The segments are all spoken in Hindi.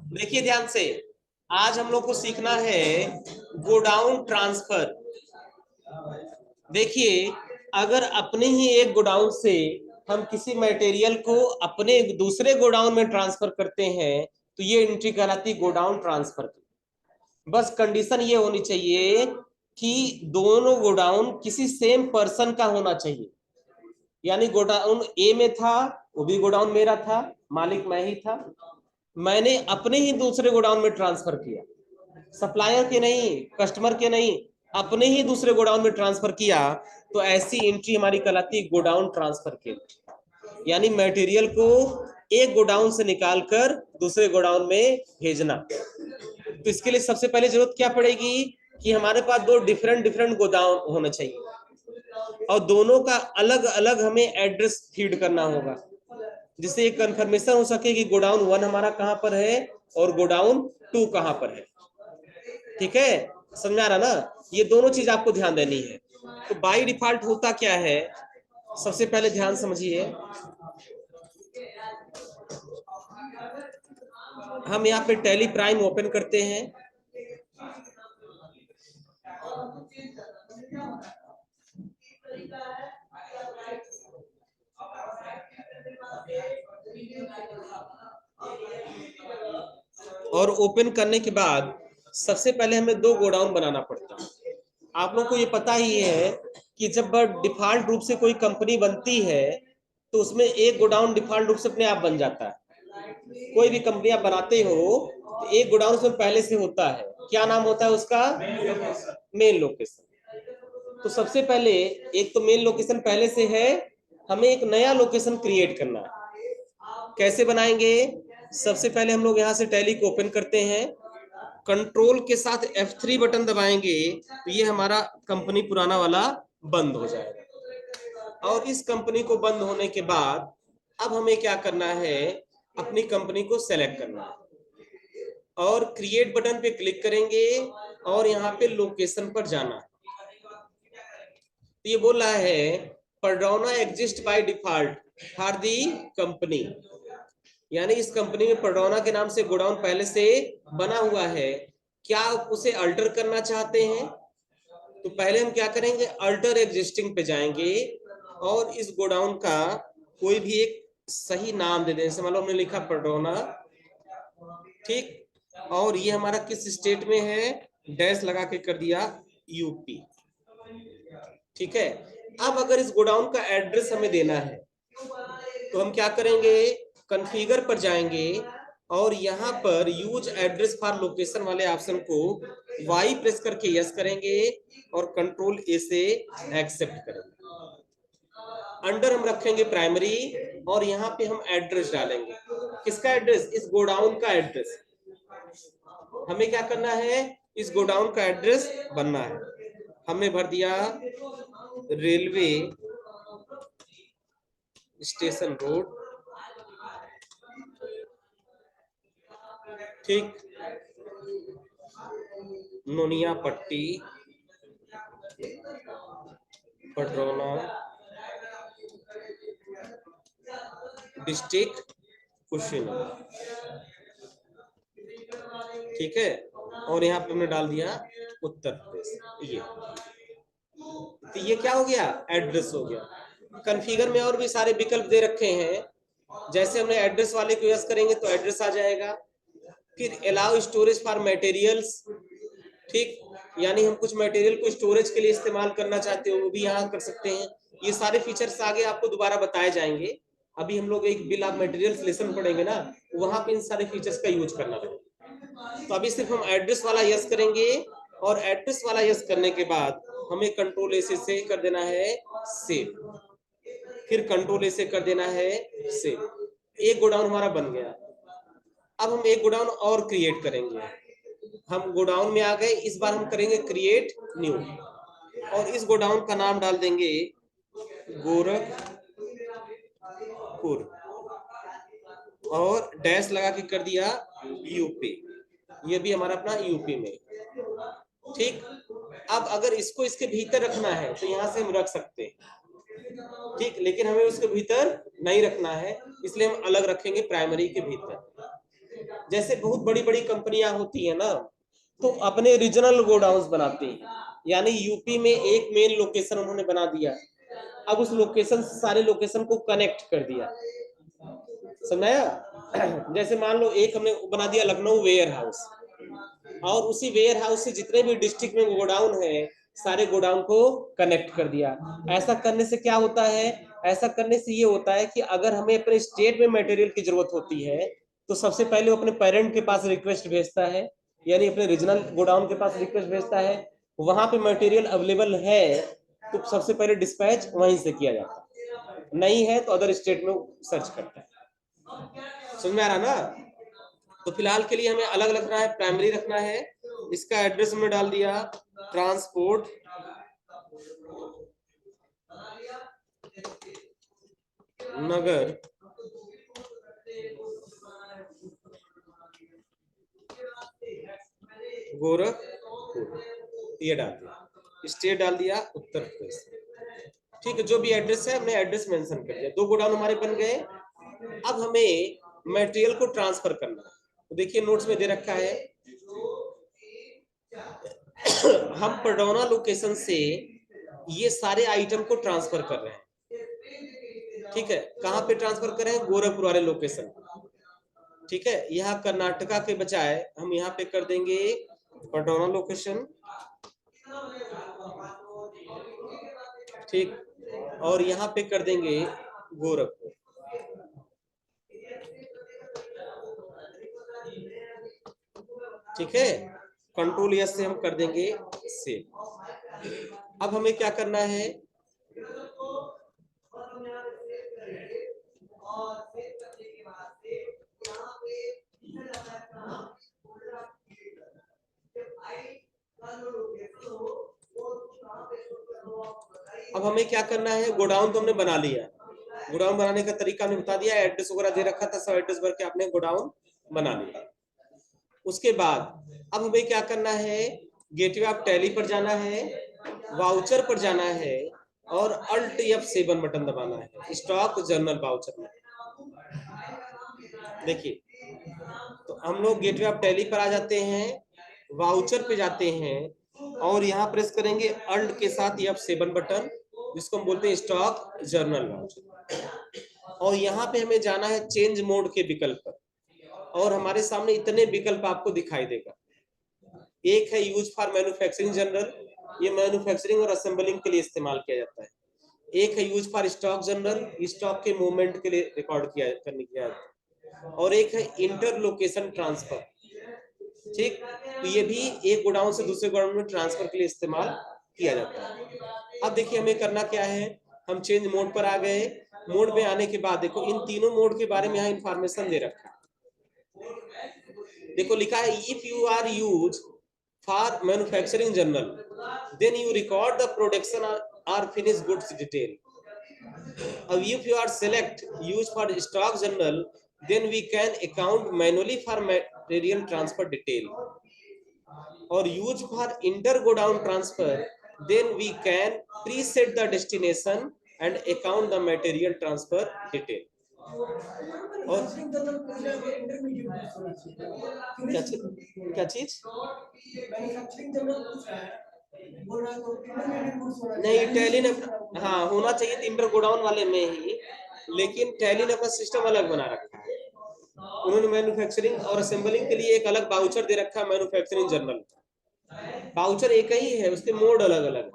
देखिए ध्यान से, आज हम लोग को सीखना है गोडाउन ट्रांसफर। देखिए, अगर अपने ही एक गोडाउन से हम किसी मटेरियल को अपने दूसरे गोडाउन में ट्रांसफर करते हैं तो ये एंट्री कहलाती है गोडाउन ट्रांसफर की। बस कंडीशन ये होनी चाहिए कि दोनों गोडाउन किसी सेम पर्सन का होना चाहिए। यानी गोडाउन ए में था, वो भी गोडाउन मेरा था, मालिक मैं ही था, मैंने अपने ही दूसरे गोडाउन में ट्रांसफर किया, सप्लायर के नहीं, कस्टमर के नहीं, अपने ही दूसरे गोडाउन में ट्रांसफर किया, तो ऐसी एंट्री हमारी कहलाती है गोडाउन ट्रांसफर की। यानी मटेरियल को एक गोडाउन से निकालकर दूसरे गोडाउन में भेजना। तो इसके लिए सबसे पहले जरूरत क्या पड़ेगी कि हमारे पास दो डिफरेंट डिफरेंट गोदाम होने चाहिए और दोनों का अलग अलग हमें एड्रेस फीड करना होगा, जिससे एक कंफर्मेशन हो सके कि गोडाउन 1 हमारा कहां पर है और गोडाउन 2 कहां पर है। ठीक है, समझ आ रहा ना? ये दोनों चीज आपको ध्यान देनी है। तो बाय डिफॉल्ट होता क्या है, सबसे पहले ध्यान समझिए। हम यहाँ पे टैली प्राइम ओपन करते हैं, और ओपन करने के बाद सबसे पहले हमें दो गोडाउन बनाना पड़ता है। आप लोग को ये पता ही है कि जब डिफॉल्ट रूप से कोई कंपनी बनती है तो उसमें एक गोडाउन डिफॉल्ट रूप से अपने आप बन जाता है। कोई भी कंपनी आप बनाते हो तो एक गोडाउन उसमें पहले से होता है। क्या नाम होता है उसका? Main location. तो सबसे पहले एक तो मेन लोकेशन पहले से है, हमें एक नया लोकेशन क्रिएट करना है। कैसे बनाएंगे? सबसे पहले हम लोग यहाँ से टैली को ओपन करते हैं, कंट्रोल के साथ F3 बटन दबाएंगे तो ये हमारा कंपनी पुराना वाला बंद हो जाएगा। और इस कंपनी को बंद होने के बाद अब हमें क्या करना है, अपनी कंपनी को सेलेक्ट करना है और क्रिएट बटन पे क्लिक करेंगे और यहाँ पे लोकेशन पर जाना है। तो ये बोल रहा है परडोना exist by default for the company, यानी इस कंपनी में परडोना के नाम से गोडाउन पहले से बना हुआ है, क्या आप उसे अल्टर करना चाहते हैं? तो पहले हम क्या करेंगे, अल्टर एग्जिस्टिंग पे जाएंगे और इस गोडाउन का कोई भी एक सही नाम दे दें। जैसे मान लो हमने लिखा परडोना, ठीक, और ये हमारा किस स्टेट में है, डैश लगा के कर दिया यूपी। ठीक है, अब अगर इस गोडाउन का एड्रेस हमें देना है तो हम क्या करेंगे, कॉन्फ़िगर पर जाएंगे और यहाँ पर यूज एड्रेस फॉर लोकेशन वाले ऑप्शन को वाई प्रेस करके यस करेंगे और कंट्रोल ए से एक्सेप्ट करेंगे। अंडर हम रखेंगे प्राइमरी और यहाँ पे हम एड्रेस डालेंगे। किसका एड्रेस? इस गोडाउन का एड्रेस। हमें क्या करना है, इस गोडाउन का एड्रेस बनना है। हमने भर दिया रेलवे स्टेशन रोड, ठीक, नोनिया पट्टी, पडरौना, डिस्ट्रिक्ट कुशीनगर। ठीक है, और यहाँ पे हमने डाल दिया उत्तर प्रदेश। ये क्या हो गया, एड्रेस हो गया। कॉन्फ़िगर में और भी सारे विकल्प दे रखे हैं, जैसे हमने एड्रेस वाले को यस करेंगे तो एड्रेस आ जाएगा। फिर अलाउ स्टोरेज फॉर मटेरियल्स, ठीक, यानी हम कुछ मटेरियल को स्टोरेज के लिए इस्तेमाल करना चाहते हो वो भी यहाँ कर सकते हैं। ये सारे फीचर्स आगे आपको दोबारा बताए जाएंगे। अभी हम लोग एक बिल ऑफ मटेरियल्स लेसन पढ़ेंगे ना, वहां पे इन सारे फीचर्स का यूज करना है। तो अभी सिर्फ हम एड्रेस वाला यस करेंगे और एड्रेस वाला यस करने के बाद हमें कंट्रोल ए से कर देना है सेव, फिर कंट्रोल ए से कर देना है सेव। एक गोडाउन हमारा बन गया। अब हम एक गोडाउन और क्रिएट करेंगे। हम गोडाउन में आ गए, इस बार हम करेंगे क्रिएट न्यू और इस गोडाउन का नाम डाल देंगे गोरखपुर और डैश लगा के कर दिया यूपी। ये भी हमारा अपना यूपी में, ठीक। अब अगर इसको इसके भीतर रखना है तो यहाँ से हम रख सकते हैं, ठीक, लेकिन हमें उसके भीतर नहीं रखना है, इसलिए हम अलग रखेंगे प्राइमरी के भीतर। जैसे बहुत बड़ी बड़ी कंपनियां होती है ना, तो अपने रीजनल गोडाउन्स बनाते हैं, यानी यूपी में एक मेन लोकेशन उन्होंने बना दिया, अब उस लोकेशन से सारे लोकेशन को कनेक्ट कर दिया, समझाया। जैसे मान लो एक हमने बना दिया लखनऊ वेयर हाउस, और उसी वेयर हाउस से जितने भी डिस्ट्रिक्ट में गोडाउन है सारे गोडाउन को कनेक्ट कर दिया। ऐसा करने से क्या होता है, ऐसा करने से ये होता है कि अगर हमें अपने स्टेट में मटेरियल की जरूरत होती है तो सबसे पहले वो अपने पेरेंट के पास रिक्वेस्ट भेजता है, यानी अपने रीजनल गोडाउन के पास रिक्वेस्ट भेजता है, वहां पे मटेरियल अवेलेबल है तो सबसे पहले डिस्पैच वहीं से किया जाता है, नहीं है तो अदर स्टेट में सर्च करता है। समझ में आ रहा ना। तो फिलहाल के लिए हमें अलग रखना है, प्राइमरी रखना है, इसका एड्रेस हमने डाल दिया ट्रांसपोर्ट नगर गोरखपुर, ये डाल दिया, स्टेट डाल दिया उत्तर प्रदेश। ठीक है, जो भी एड्रेस है हमने एड्रेस मेंशन कर दिया, दो गोडाउन हमारे बन गए। अब हमें मटेरियल को ट्रांसफर करना है, तो देखिए नोट्स में दे रखा है हम पडौना लोकेशन से ये सारे आइटम को ट्रांसफर कर रहे हैं। ठीक है, कहां पे ट्रांसफर कर रहे हैं, गोरखपुर वाले लोकेशन। ठीक है, यहाँ कर्नाटका के बजाय हम यहाँ पे कर देंगे पडौना लोकेशन। ठीक, और यहाँ पे कर देंगे गोरखपुर। ठीक है, कंट्रोल एस से हम कर देंगे सेव। अब हमें क्या करना है, अब हमें क्या करना है, गोडाउन तो हमने बना लिया, गोडाउन बनाने का तरीका हमने बता दिया, एड्रेस वगैरह दे रखा था, सब एड्रेस भर के आपने गोडाउन बना लिया। उसके बाद अब हमें क्या करना है, गेटवे ऑफ टैली पर जाना है, वाउचर पर जाना है, और अल्ट F7 बटन दबाना है स्टॉक जर्नल वाउचर में। देखिए, तो हम लोग गेटवे ऑफ टैली पर आ जाते हैं, वाउचर पे जाते हैं, और यहाँ प्रेस करेंगे अल्ट के साथ F7 बटन, जिसको हम बोलते हैं स्टॉक जर्नल वाउचर। और यहाँ पे हमें जाना है चेंज मोड के विकल्प पर, और हमारे सामने इतने विकल्प आपको दिखाई देगा। एक है यूज फॉर मैन्युफैक्चरिंग जनरल, ये मैन्युफैक्चरिंग और असेंबलिंग के लिए इस्तेमाल किया जाता है। एक है use for stock general, stock के मूवमेंट के लिए रिकॉर्ड किया करने किया जाता है। और एक है इंटर लोकेशन ट्रांसफर। ठीक, तो ये भी एक गोडाउन से दूसरे गोडाउन में ट्रांसफर के लिए इस्तेमाल किया जाता है। अब देखिए हमें करना क्या है, हम चेंज मोड पर आ गए, मोड में आने के बाद देखो इन तीनों मोड के बारे में यहाँ इंफॉर्मेशन दे रखा है। देखो लिखा है if you are use for manufacturing journal then you record the production और फिनिश गुड्स डिटेल। अब if you are select use for stock journal then we can account manually for material transfer detail, or use for inter go down transfer then we can preset the destination and account the material transfer detail। और क्या चीज, क्या चीज नहीं, टैली ने, हाँ होना चाहिए इंटर गोडाउन वाले में ही, लेकिन टैली ने अपना सिस्टम अलग बना रखा है। उन्होंने मैन्युफैक्चरिंग और असेंबलिंग के लिए एक अलग बाउचर दे रखा है, मैन्युफैक्चरिंग जर्नल बाउचर एक ही है, उसके मोड अलग अलग।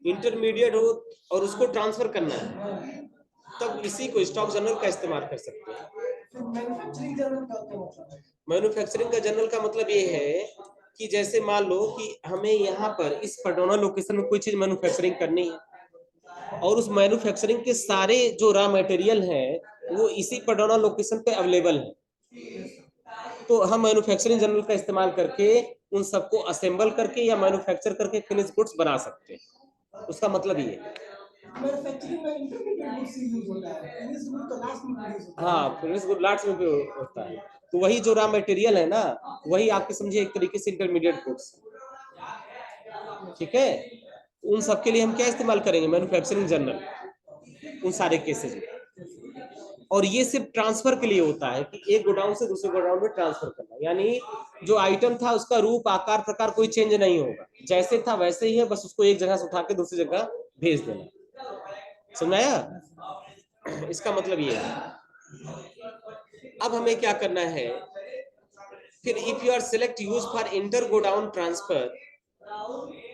इंटरमीडिएट हो और उसको ट्रांसफर करना है तब इसी को स्टॉक जर्नल का इस्तेमाल कर सकते हैं। मैन्युफैक्चरिंग का जर्नल का मतलब ये है कि जैसे मान लो कि हमें यहाँ पर इस पटौना लोकेशन में कोई चीज मैन्युफैक्चरिंग करनी है और उस मैन्युफैक्चरिंग के सारे जो रॉ मटेरियल है वो इसी पटौना लोकेशन पे अवेलेबल है, तो हम मैन्युफैक्चरिंग जर्नल का इस्तेमाल करके उन सबको असेंबल करके या मैन्युफैक्चर करके फिनिश गुड्स बना सकते हैं। उसका मतलब ये है। हाँ, फिनिश गुड लास्ट में भी होता है, तो वही जो रॉ मटेरियल है ना वही आपके समझिए एक तरीके से इंटरमीडिएट गुड्स। ठीक है, उन सब के लिए हम क्या इस्तेमाल करेंगे, मैन्युफैक्चरिंग जर्नल, उन सारे केसेस में। और ये सिर्फ ट्रांसफर के लिए होता है कि एक गोडाउन से दूसरे गोडाउन में ट्रांसफर करना, यानी जो आइटम था उसका रूप आकार प्रकार कोई चेंज नहीं होगा, जैसे था वैसे ही है, बस उसको एक जगह से उठा के दूसरी जगह भेज देना। समझाया? इसका मतलब ये है। अब हमें क्या करना है फिर, if you are select use for inter godown transfer,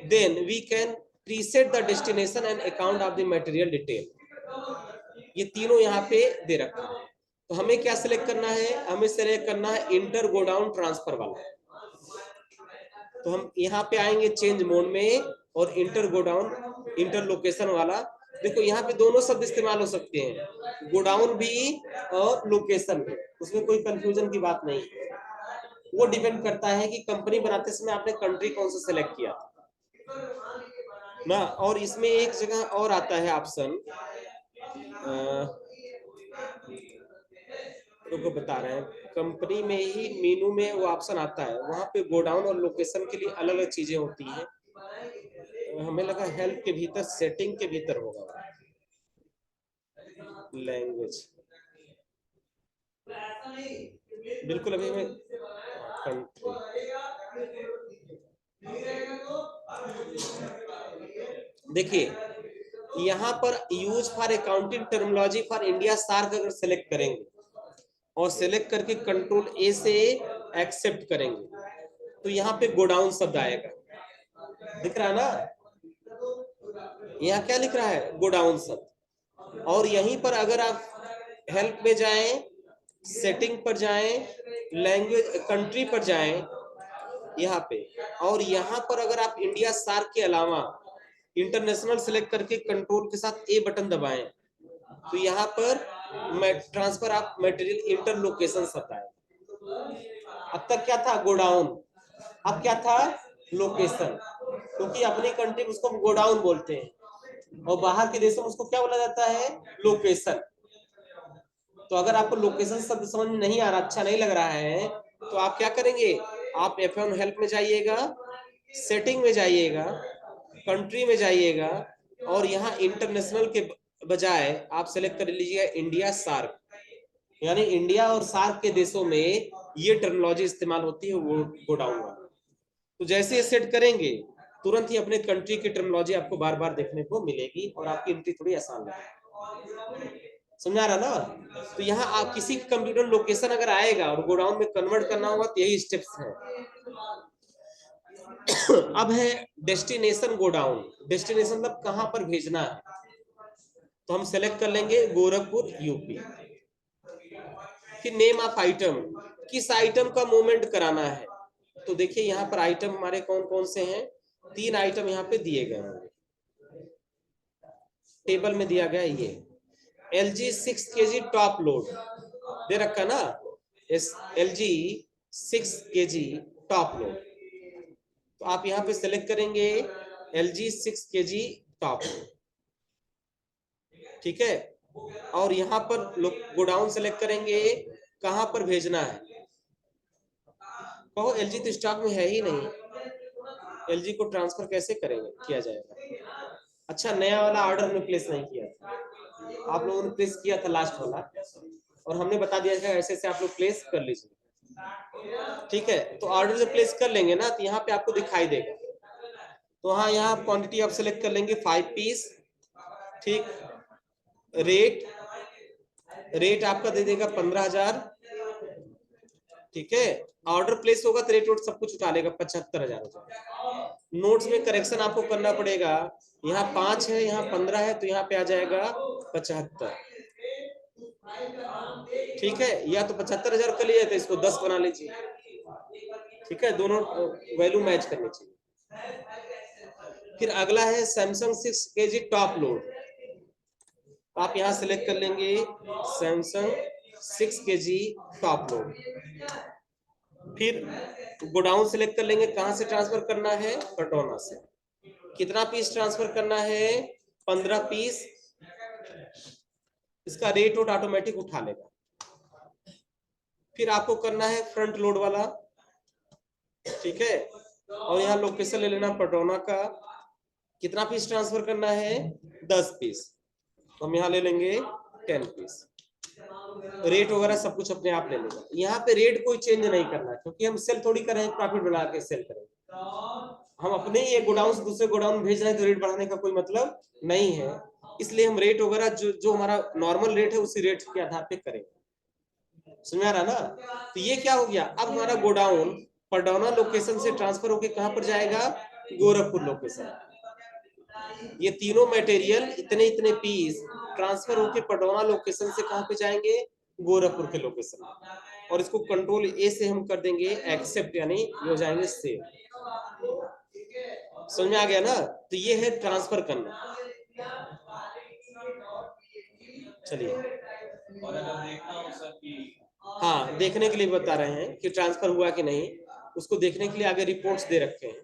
then we can preset the destination and account of the material detail. ये तीनों यहाँ पे दे रखा है। तो हमें क्या सिलेक्ट करना है, हमें सिलेक्ट करना है इंटर गोडाउन ट्रांसफर वाला। तो हम यहाँ पे आएंगे चेंज मोड में, और इंटर गोडाउन इंटर लोकेशन वाला। देखो यहाँ पे दोनों शब्द इस्तेमाल हो सकते हैं, गोडाउन भी और लोकेशन भी, उसमें कोई कंफ्यूजन की बात नहीं है। वो डिपेंड करता है कि कंपनी बनाते समय आपने कंट्री कौन सा सिलेक्ट किया ना। और इसमें एक जगह और आता है ऑप्शन, को बता रहे हैं, कंपनी में ही मेनू में वो ऑप्शन आता है, वहां पे गोडाउन और लोकेशन के लिए अलग अलग चीजें होती हैं। हमें लगा हेल्प के भीतर, सेटिंग के भीतर होगा, लैंग्वेज बिल्कुल। अभी मैं कंट्री, देखिए यहाँ पर use for accounting terminology for India SAARC अगर सेलेक्ट करेंगे और सेलेक्ट करके कंट्रोल ए से एक्सेप्ट करेंगे, तो यहाँ पे गोडाउन शब्द आएगा, दिख रहा है ना? यहाँ क्या लिख रहा है, गोडाउन शब्द। और यहीं पर अगर आप हेल्प में जाएं, सेटिंग पर जाएं, लैंग्वेज कंट्री पर जाएं यहाँ पे, और यहाँ पर अगर आप इंडिया सार्क के अलावा इंटरनेशनल सेलेक्ट करके कंट्रोल के साथ ए बटन दबाएं, तो यहाँ पर transfer of material inter location शब्द आए। अब तक क्या था, गोडाउन, अब क्या था, लोकेशन, क्योंकि अपनी कंट्री में उसको गोडाउन बोलते हैं और बाहर के देशों में उसको क्या बोला जाता है, लोकेशन। तो अगर आपको लोकेशन शब्द समझ में नहीं आ रहा, अच्छा नहीं लग रहा है, तो आप क्या करेंगे, आप F1 हेल्प में जाइएगा, सेटिंग में जाइएगा, कंट्री में जाइएगा, और यहाँ इंटरनेशनल के बजाय आप सेलेक्ट कर लीजिएगा इंडिया सार्क, यानी इंडिया और सार्क के देशों में ये टर्मिनोलॉजी इस्तेमाल होती है, वो गोडाउन वाला। तो जैसे ये सेट करेंगे, तुरंत ही अपने कंट्री की टर्मिनोलॉजी आपको बार बार देखने को मिलेगी और आपकी एंट्री थोड़ी आसान लगेगी। समझा रहा ना? तो यहाँ आप किसी कंप्यूटर लोकेशन अगर आएगा और गोडाउन में कन्वर्ट करना होगा, तो यही स्टेप्स हैं। अब है डेस्टिनेशन गोडाउन। डेस्टिनेशन मतलब कहां पर भेजना है, तो हम सेलेक्ट कर लेंगे गोरखपुर यूपी। फिर नेम ऑफ आइटम, किस आइटम का मूवमेंट कराना है, तो देखिए यहाँ पर आइटम हमारे कौन कौन से हैं, 3 आइटम यहाँ पे दिए गए हैं, टेबल में दिया गया ये LG 6 kg टॉप लोड दे रखा ना, LG 6 kg टॉप लोड। तो आप यहाँ पे सेलेक्ट करेंगे LG 6 kg टॉप लोड, ठीक है। और यहाँ पर गोडाउन सेलेक्ट करेंगे, कहां पर भेजना है, कहो LG तो स्टॉक में है ही नहीं, LG को ट्रांसफर कैसे करेंगे, किया जाएगा। अच्छा, नया वाला ऑर्डर हमने प्लेस नहीं किया था, आप लोगों ने प्लेस किया था लास्ट वाला, और हमने बता दिया था ऐसे से आप लोग प्लेस कर लीजिए, ठीक है। तो ऑर्डर जब प्लेस कर लेंगे ना, तो यहाँ पे आपको दिखाई देगा, तो हाँ यहाँ क्वांटिटी आप सेलेक्ट कर लेंगे 5 पीस, ठीक। रेट आपका दे देगा 15,000, ठीक है। ऑर्डर प्लेस होगा तो रेट वोट सब कुछ उठा लेगा, 75,000। नोट्स में करेक्शन आपको करना पड़ेगा, यहाँ 5 है, यहाँ 15 है, तो यहाँ पे आ जाएगा 75, ठीक है। या तो 75,000 कर लिया, तो इसको 10 बना लीजिए, ठीक है, दोनों वैल्यू मैच करनी चाहिए। फिर अगला है सैमसंग 6 kg टॉप लोड, आप यहाँ सेलेक्ट कर लेंगे सैमसंग 6 kg टॉप लोड। फिर गोडाउन सेलेक्ट कर लेंगे, कहां से ट्रांसफर करना है, कटौना से। कितना पीस ट्रांसफर करना है, 15 पीस। इसका रेट वोट ऑटोमेटिक उठा लेगा। फिर आपको करना है फ्रंट लोड वाला, ठीक है। और यहाँ लोकेशन ले लेना पटौना का, कितना पीस ट्रांसफर करना है? 10 पीस। तो हम यहाँ ले लेंगे 10 पीस। रेट वगैरह सब कुछ अपने आप ले लेगा। यहाँ पे रेट कोई चेंज नहीं करना, क्योंकि हम सेल थोड़ी कर रहे हैं प्रॉफिट बना के सेल करें। हम अपने ही एक गोडाउन से दूसरे गोडाउन भेज रहे हैं, तो रेट बढ़ाने का कोई मतलब नहीं है। इसलिए हम रेट वगैरह जो हमारा नॉर्मल रेट है उसी रेट के आधार पे करेंगे। समझ आ रहा ना? तो ये क्या हो गया, अब हमारा गोडाउन पडौना लोकेशन से ट्रांसफर होके कहां पर जाएगा? गोरखपुर लोकेशन। ये तीनों मटेरियल इतने इतने पीस ट्रांसफर होके पडौना लोकेशन से कहां पे जाएंगे? गोरखपुर के लोकेशन। और इसको कंट्रोल ए से हम कर देंगे एक्सेप्ट, यानी ये हो जाएंगे सेव। समझ में आ गया ना? तो ये है ट्रांसफर करना। चलिए, और अगर देखना हो सर कि हाँ, देखने के लिए बता रहे हैं कि ट्रांसफर हुआ कि नहीं, उसको देखने के लिए आगे रिपोर्ट्स दे रखे हैं।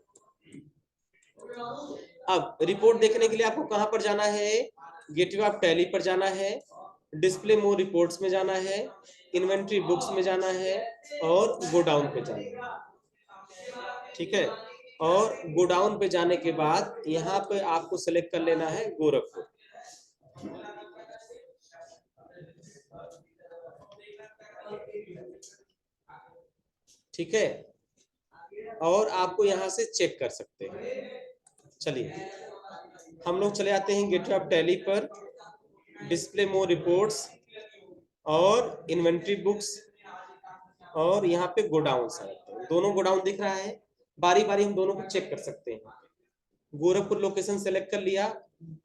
अब रिपोर्ट देखने के लिए आपको कहां पर जाना है? गेटवे ऑफ टैली पर जाना है, डिस्प्ले मोर रिपोर्ट्स में जाना है, इन्वेंट्री बुक्स में जाना है, और गोडाउन पे जाना है। ठीक है, और गोडाउन पे जाने के बाद यहाँ पे आपको सेलेक्ट कर लेना है गोरखपुर। ठीक है, और आपको यहाँ से चेक कर सकते हैं। चलिए, हम लोग चले आते हैं गेटवे ऑफ टैली पर, डिस्प्ले मोर रिपोर्ट्स और इन्वेंट्री बुक्स, और यहाँ पे गोडाउन से दोनों गोडाउन दिख रहा है। बारी बारी हम दोनों को चेक कर सकते हैं। गोरखपुर लोकेशन सेलेक्ट कर लिया।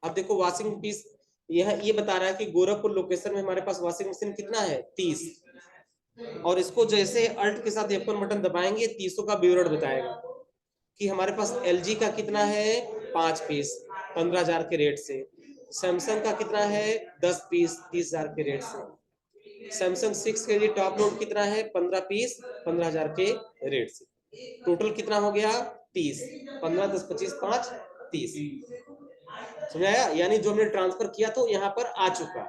अब देखो वॉशिंग पीस ये बता रहा है कि गोरखपुर लोकेशन में हमारे पास वॉशिंग मशीन कितना है? 30। और इसको जैसे अल्ट के साथ F1 बटन दबाएंगे 30 का विवरण बताएगा कि हमारे पास LG का कितना है? 5 पीस 15,000 के रेट से। सैमसंग का कितना है? 10 पीस 30,000 के रेट से। सैमसंग 6 के लिए टॉप लोड कितना है? 15 पीस 15,000 के रेट से। टोटल कितना हो गया? 30। 15 10 25 5 30। समझ आया? यानी जो हमने ट्रांसफर किया तो यहाँ पर आ चुका।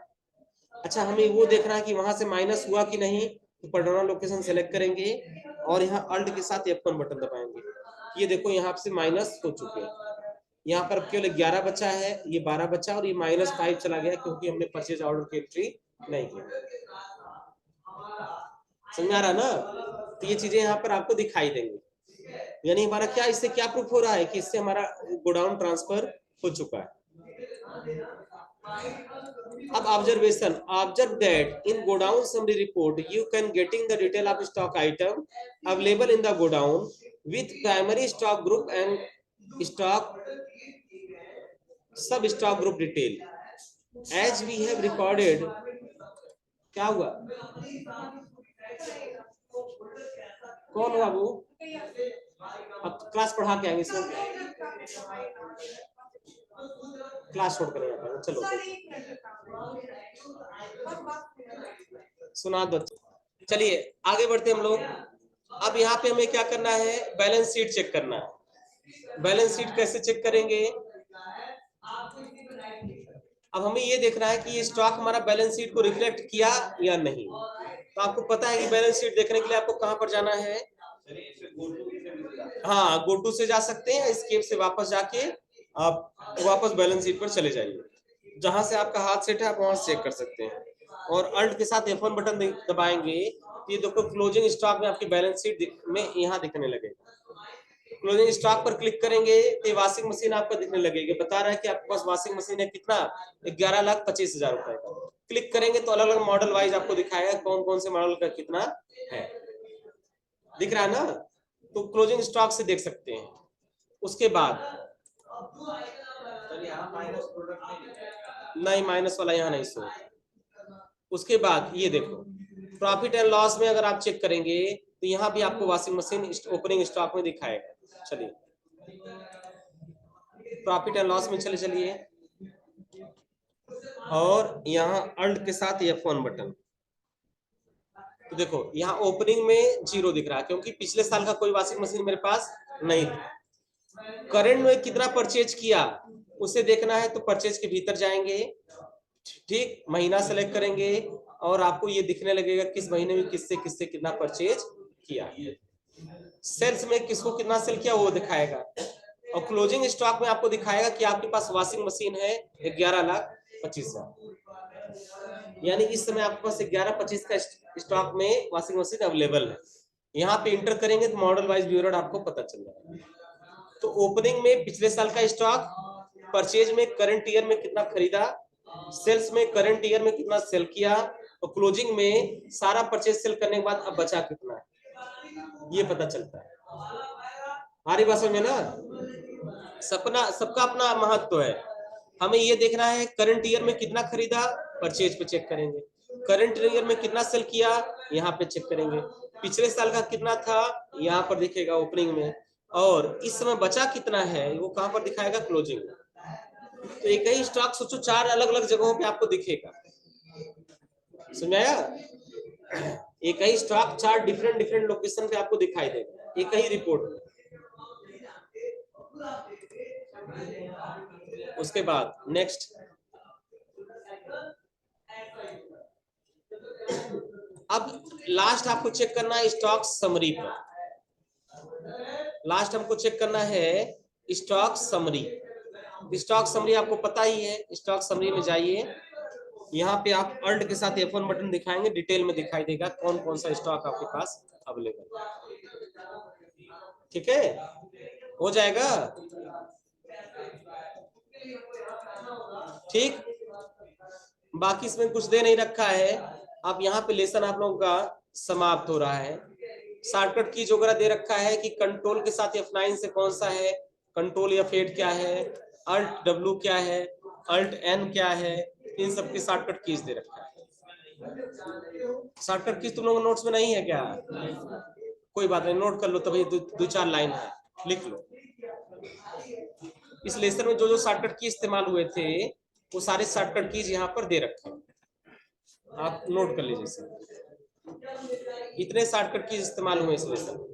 अच्छा, हमें वो देखना है कि वहां से माइनस हुआ कि नहीं, तो पडौना लोकेशन सेलेक्ट करेंगे और यहाँ अल्ट के साथ F1 बटन दबाएंगे। ये देखो यहाँ से माइनस हो चुके हैं। यहाँ पर केवल 11 बचा है, ये 12 बचा, और ये -5 चला गया क्योंकि हमने परचेज ऑर्डर की एंट्री नहीं की। समझ आ रहा ना? तो ये चीजें यहाँ पर आपको दिखाई देंगी। यानी हमारा क्या, इससे क्या प्रूफ हो रहा है कि इससे हमारा गोडाउन ट्रांसफर हो चुका है। अब observation, observe that in godown summary report you can getting the detail of stock item available in the godown with primary stock group and stock sub stock group detail as we have recorded. क्या हुआ? कौन हुआ वो? अब क्लास पढ़ा के आएंगे सर, क्लास छोड़ कर आता हूँ। चलो सुना दो। चलिए आगे बढ़ते हम लोग। अब यहाँ पे हमें क्या करना है? बैलेंस शीट चेक करना है। बैलेंस शीट कैसे चेक करेंगे? अब हमें ये देखना है कि ये स्टॉक हमारा बैलेंस शीट को रिफ्लेक्ट किया या नहीं। तो आपको पता है कि बैलेंस शीट देखने के लिए आपको कहां पर जाना है? हाँ, गो टू से जा सकते हैं, एस्केप से वापस जाके आप वापस बैलेंस शीट पर चले जाइए। जहां से आपका हाथ सेट है आप वहां से चेक कर सकते हैं। और अल्ट के साथ F1 बटन दबाएंगे, ये देखो क्लोजिंग स्टॉक में आपकी बैलेंस शीट में यहाँ दिखने लगेगा। क्लोजिंग स्टॉक पर क्लिक करेंगे तो वॉशिंग मशीन आपको दिखने लगेगी। बता रहा है कि आपके पास वॉशिंग मशीन है कितना? 11,25,000 रुपए का। क्लिक करेंगे तो अलग अलग मॉडल वाइज आपको दिखाएगा कौन कौन से मॉडल का कितना है। दिख रहा है ना? तो क्लोजिंग स्टॉक से देख सकते हैं। उसके बाद नहीं, माइनस वाला यहाँ नहीं शो। उसके बाद ये देखो प्रॉफिट एंड लॉस में अगर आप चेक करेंगे तो यहाँ भी आपको वॉशिंग मशीन ओपनिंग स्टॉक में दिखाएगा। चलिए प्रॉफिट एंड लॉस में चलिए, और यहाँ अल्ट के साथ F1 बटन। तो देखो यहाँ ओपनिंग में 0 दिख रहा है क्योंकि पिछले साल का कोई वॉशिंग मशीन मेरे पास नहीं था। करंट में कितना परचेज किया उसे देखना है तो परचेज के भीतर जाएंगे, ठीक, महीना सेलेक्ट करेंगे और आपको ये दिखने लगेगा किस महीने में किससे किससे कितना परचेज किया। सेल्स में किसको कितना सेल किया वो दिखाएगा। और क्लोजिंग स्टॉक में आपको दिखाएगा कि आपके पास वॉशिंग मशीन है 11,25,000, यानी इस समय आपके पास 11,25 का स्टॉक में वॉशिंग मशीन अवेलेबल है। यहाँ पे इंटर करेंगे तो मॉडल वाइज व्यूअर आपको पता चल जाएगा। तो ओपनिंग में पिछले साल का स्टॉक, परचेज में करंट ईयर में कितना खरीदा, सेल्स में करंट ईयर में कितना सेल किया, और क्लोजिंग में सारा परचेज सेल करने के बाद अब बचा कितना है, ये पता चलता है। आ रही बात समझ में ना? सबका अपना महत्व है। हमें ये देखना है करंट ईयर में कितना खरीदा, परचेज पे चेक करेंगे। करंट ईयर में कितना सेल किया, यहाँ पे चेक करेंगे। पिछले साल का कितना था, यहाँ पर दिखेगा ओपनिंग में। और इस समय बचा कितना है, वो कहां पर दिखाएगा, क्लोजिंग में। तो एक ही स्टॉक सोचो 4 अलग अलग जगहों पे आपको दिखेगा। समझाया? एक ही स्टॉक 4 डिफरेंट डिफरेंट लोकेशन पे आपको दिखाई देगा एक ही रिपोर्ट में। उसके बाद नेक्स्ट, अब लास्ट आपको चेक करना है स्टॉक समरी पर। लास्ट हमको चेक करना है स्टॉक समरी। स्टॉक समरी आपको पता ही है, स्टॉक समरी में जाइए, यहाँ पे आप अल्ट के साथ F1 बटन दिखाएंगे, डिटेल में दिखाई देगा कौन कौन सा स्टॉक आपके पास अवेलेबल है। ठीक है, हो जाएगा। ठीक, बाकी इसमें कुछ दे नहीं रखा है। अब यहाँ पे लेसन आप लोगों का समाप्त हो रहा है। शॉर्टकट कीज वगैरह दे रखा है कि कंट्रोल के साथ F9 से कौन सा है, कंट्रोल F8 क्या है, अल्ट W क्या है, अल्ट N क्या है, इन सब की शॉर्टकट कीज दे रखा है। शॉर्टकट कीज तुम लोगों नोट्स में नहीं है क्या? कोई बात नहीं, नोट कर लो, तभी दो 4 लाइन है, लिख लो। इस लेसन में जो जो शॉर्टकट की इस्तेमाल हुए थे वो सारे शॉर्टकट कीज यहाँ पर दे रखे हैं, आप नोट कर लीजिए। इतने शॉर्टकट कीज इस्तेमाल हुए इस लेसन में।